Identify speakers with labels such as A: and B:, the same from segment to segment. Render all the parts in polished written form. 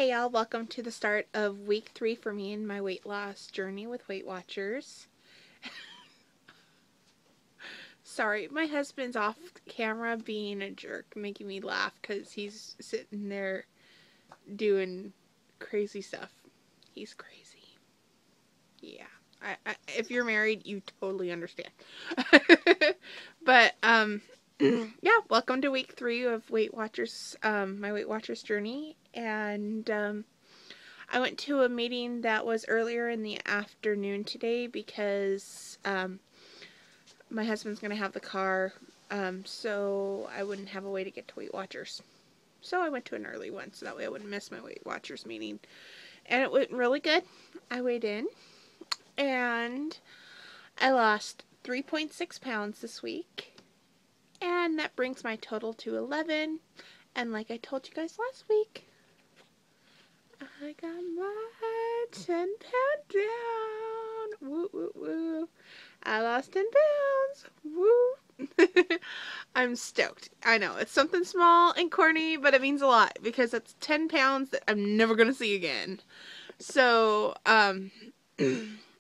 A: Hey y'all, welcome to the start of week 3 for me in my weight loss journey with Weight Watchers. Sorry, my husband's off camera being a jerk, making me laugh because he's sitting there doing crazy stuff. He's crazy. Yeah. If you're married, you totally understand. But, yeah, welcome to week 3 of Weight Watchers, my Weight Watchers journey. And, I went to a meeting that was earlier in the afternoon today because my husband's going to have the car, so I wouldn't have a way to get to Weight Watchers. So I went to an early one, so that way I wouldn't miss my Weight Watchers meeting. And it went really good. I weighed in, and I lost 3.6 pounds this week. And that brings my total to 11. And like I told you guys last week, I got my 10-pound down. Woo, woo, woo. I lost 10 pounds. Woo. I'm stoked. I know, it's something small and corny, but it means a lot because it's 10 pounds that I'm never going to see again. So,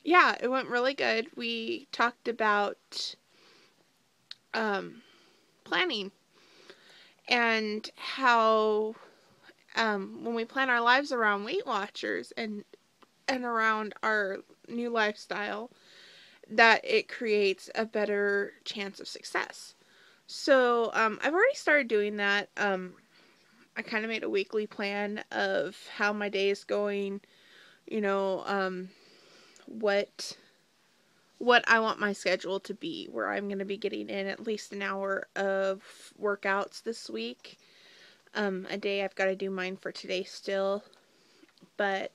A: yeah, it went really good. We talked about planning and how when we plan our lives around Weight Watchers and around our new lifestyle, that it creates a better chance of success. So I've already started doing that. I kind of made a weekly plan of how my day is going, you know, what I want my schedule to be, where I'm going to be getting in at least an hour of workouts this week. A day I've got to do mine for today still, but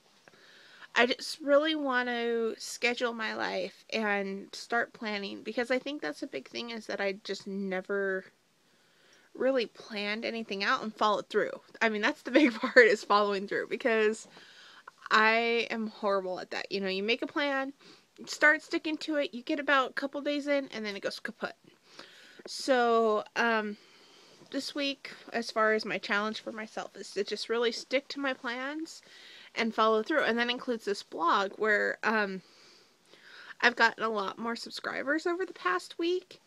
A: I just really want to schedule my life and start planning, because I think that's a big thing, is that I just never really planned anything out and followed through. I mean, that's the big part, is following through, because I am horrible at that. You know, you make a plan, start sticking to it, you get about a couple days in, and then it goes kaput. So, this week, as far as my challenge for myself, is to just really stick to my plans and follow through. And that includes this blog where I've gotten a lot more subscribers over the past week,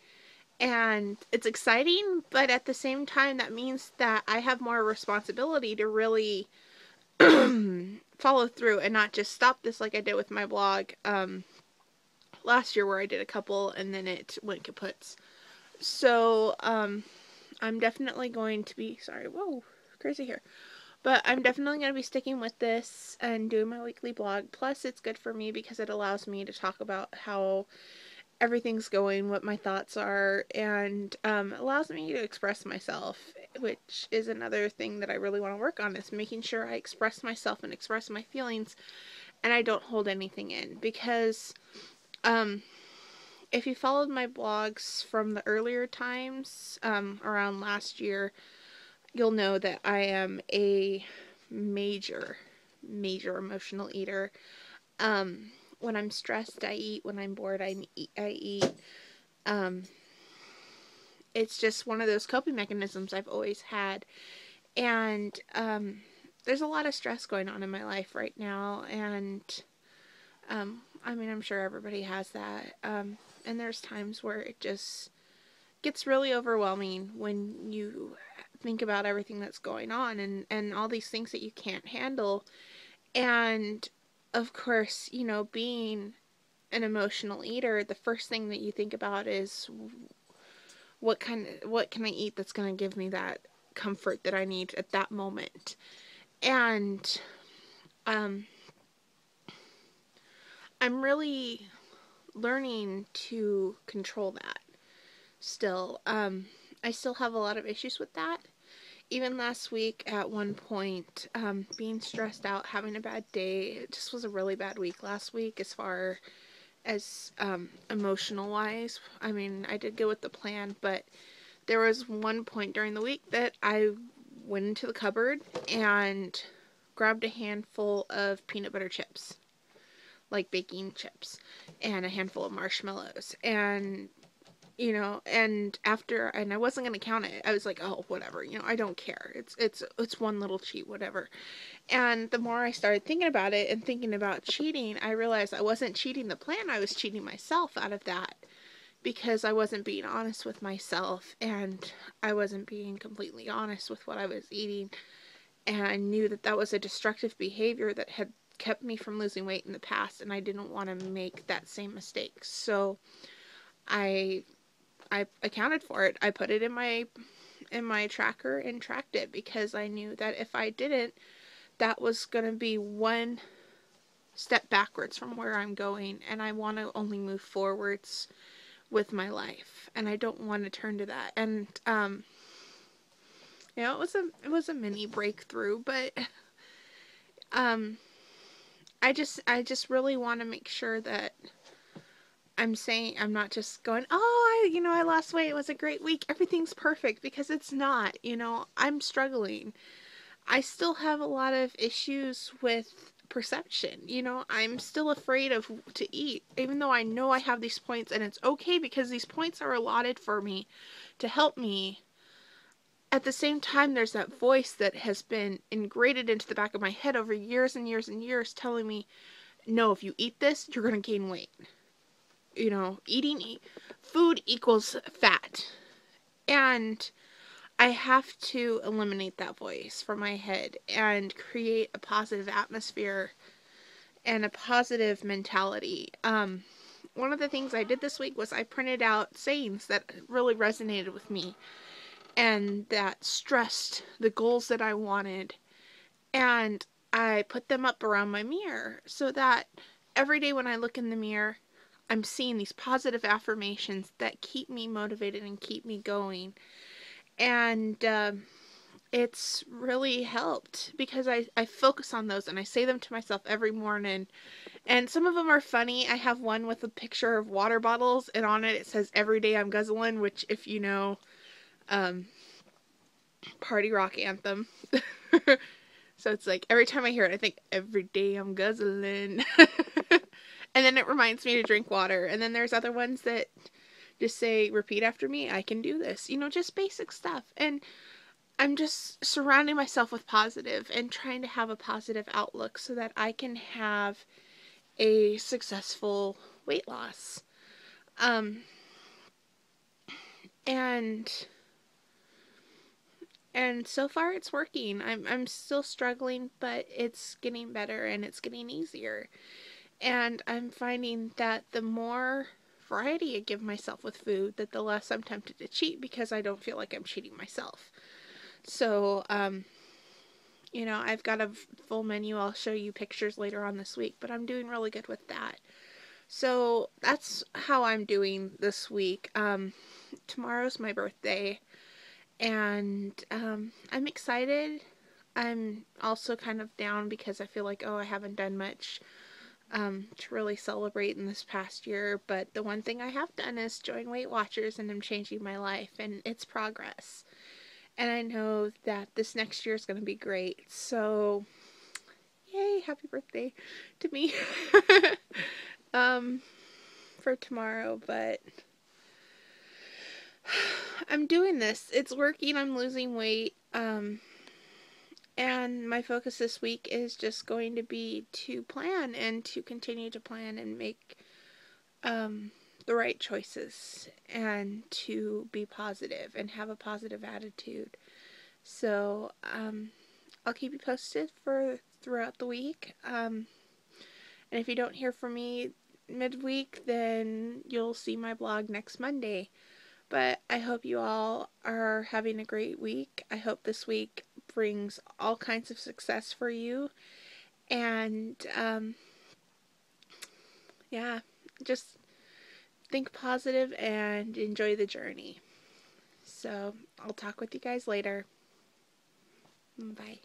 A: and it's exciting, but at the same time that means that I have more responsibility to really follow through and not just stop this like I did with my blog last year, where I did a couple and then it went kaputs. So I'm definitely going to be, sorry, whoa, crazy here. But I'm definitely going to be sticking with this and doing my weekly blog. Plus, it's good for me because it allows me to talk about how everything's going, what my thoughts are, and allows me to express myself, which is another thing that I really want to work on, is making sure I express myself and express my feelings, and I don't hold anything in. Because if you followed my blogs from the earlier times, around last year, you'll know that I am a major emotional eater. When I'm stressed, I eat. When I'm bored, I eat. It's just one of those coping mechanisms I've always had. And there's a lot of stress going on in my life right now. And I mean, I'm sure everybody has that. And there's times where it just gets really overwhelming when you think about everything that's going on, and all these things that you can't handle. And of course, you know, being an emotional eater, the first thing that you think about is what can I eat that's going to give me that comfort that I need at that moment. And I'm really learning to control that still. I still have a lot of issues with that. Even last week, at one point, being stressed out, having a bad day. It just was a really bad week last week as far as emotional wise. I mean, I did go with the plan, but there was one point during the week that I went into the cupboard and grabbed a handful of peanut butter chips, like baking chips, and a handful of marshmallows, and and I wasn't going to count it. I was like, oh, whatever, I don't care. It's one little cheat, whatever. And the more I started thinking about it and thinking about cheating, I realized I wasn't cheating the plan. I was cheating myself out of that, because I wasn't being honest with myself, and I wasn't being completely honest with what I was eating. And I knew that that was a destructive behavior that had kept me from losing weight in the past, and I didn't want to make that same mistake. So I I accounted for it. I put it in my tracker and tracked it, because I knew that if I didn't, that was going to be one step backwards from where I'm going, and I want to only move forwards with my life, and I don't want to turn to that. And it was a mini breakthrough, but um I just really want to make sure that I'm not just going, oh, I lost weight, it was a great week, everything's perfect, because it's not. I'm struggling. I still have a lot of issues with perception. I'm still afraid of to eat, even though I know I have these points, and it's okay, because these points are allotted for me to help me. At the same time, there's that voice that has been ingrained into the back of my head over years and years and years, telling me, no, if you eat this, you're going to gain weight. Eating food equals fat. And I have to eliminate that voice from my head and create a positive atmosphere and a positive mentality. One of the things I did this week was I printed out sayings that really resonated with me and that stressed the goals that I wanted. And I put them up around my mirror so that every day when I look in the mirror, I'm seeing these positive affirmations that keep me motivated and keep me going. And it's really helped, because I focus on those and I say them to myself every morning. And some of them are funny. I have one with a picture of water bottles, and on it says, every day I'm guzzling, which, if you know, party rock anthem. So it's like, every time I hear it, I think, every day I'm guzzling. And then it reminds me to drink water. And then there's other ones that just say, repeat after me, I can do this. Just basic stuff. And I'm just surrounding myself with positive and trying to have a positive outlook so that I can have a successful weight loss. And so far it's working. I'm still struggling, but it's getting better and it's getting easier. And I'm finding that the more variety I give myself with food, that the less I'm tempted to cheat, because I don't feel like I'm cheating myself. So, I've got a full menu. I'll show you pictures later on this week, but I'm doing really good with that. So that's how I'm doing this week. Tomorrow's my birthday, and I'm excited. I'm also kind of down because I feel like, I haven't done much to really celebrate in this past year. But the one thing I have done is join Weight Watchers, and I'm changing my life, and it's progress. And I know that this next year is going to be great. So, yay, happy birthday to me for tomorrow. But I'm doing this. It's working. I'm losing weight. And my focus this week is just going to be to plan and to continue to plan and make the right choices, and to be positive and have a positive attitude. So I'll keep you posted throughout the week. And if you don't hear from me midweek, then you'll see my blog next Monday. But I hope you all are having a great week. I hope this week brings all kinds of success for you. And yeah, just think positive and enjoy the journey. So I'll talk with you guys later. Bye.